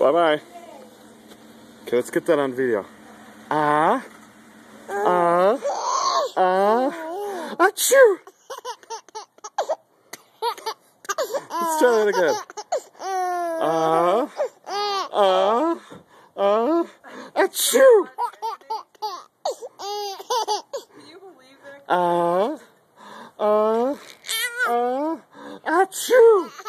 Bye-bye. Okay, let's get that on video. Achoo! Let's try that again. Achoo! Can you believe that? Achoo!